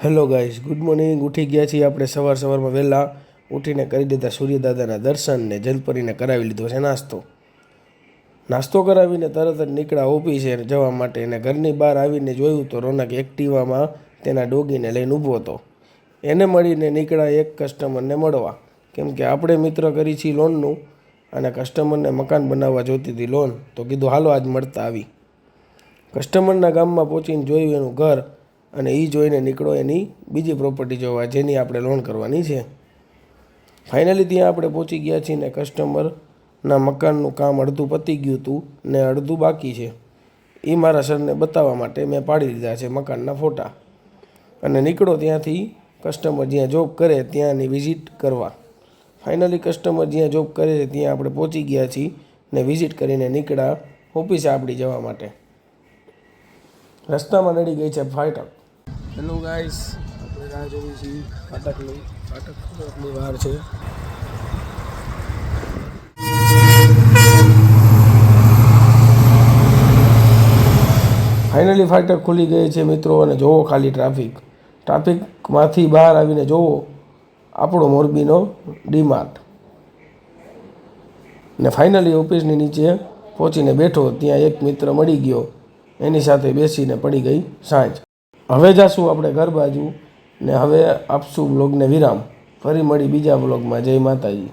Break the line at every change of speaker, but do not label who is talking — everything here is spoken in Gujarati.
Hello guys, good morning. ઉઠી ગયા છીએ આપણે સવારમાં વહેલા ઉઠીને કરી દીધા સૂર્યદાદાના દર્શન ને જલપરીને કરાવી લીધો છે નાસ્તો કરાવીને તરત જ નીકળ્યા ઓફિસે જવા માટે. અને ઘરની બહાર આવીને જોયું તો રોનક એક્ટિવામાં તેના ડોગીને લઈને ઊભો હતો. એને મળીને નીકળ્યા એક કસ્ટમરને મળવા, કેમ કે આપણે મિત્ર કરી છીએ લોનનું અને કસ્ટમરને મકાન બનાવવા જોઈતી હતી લોન, તો કીધું હાલો આજ મળતા આવી. કસ્ટમરના ગામમાં પહોંચીને જોયું એનું ઘર અને એ જોઈને નીકળો એની બીજી પ્રોપર્ટી જોવા જેની આપણે લોન કરવાની છે. ફાઇનલી ત્યાં આપણે પહોંચી ગયા છીએ ને કસ્ટમરના મકાનનું કામ અડધું પતી ગયું હતું ને અડધું બાકી છે. એ મારા સરને બતાવવા માટે મેં પાડી દીધા છે મકાનના ફોટા અને નીકળો ત્યાંથી કસ્ટમર જ્યાં જોબ કરે ત્યાંની વિઝિટ કરવા. ફાઇનલી કસ્ટમર જ્યાં જોબ કરે છે ત્યાં આપણે પહોંચી ગયા છીએ ને વિઝિટ કરીને નીકળ્યા ઓફિસે આપણી જવા માટે. રસ્તામાં નડી ગઈ છે ફાટક. હેલો ગાઈસ, આપણે રાહ જોઈએ છીએ ફાટકની વાર છે. ફાઇનલી ફાટક ખુલી ગઈ છે મિત્રો. અને જોવો ખાલી ટ્રાફિકમાંથી બહાર આવીને જોવો આપણો મોરબીનો ડીમાર્ટ. ને ફાઇનલી ઓફિસની નીચે પહોંચીને બેઠો ત્યાં એક મિત્ર મળી ગયો, એની સાથે બેસીને પડી ગઈ સાંજ. હવે જાશું આપણે ઘર બાજુ ને હવે આપશું બ્લોગને વિરામ. ફરી મળી બીજા બ્લોગમાં. જય માતાજી.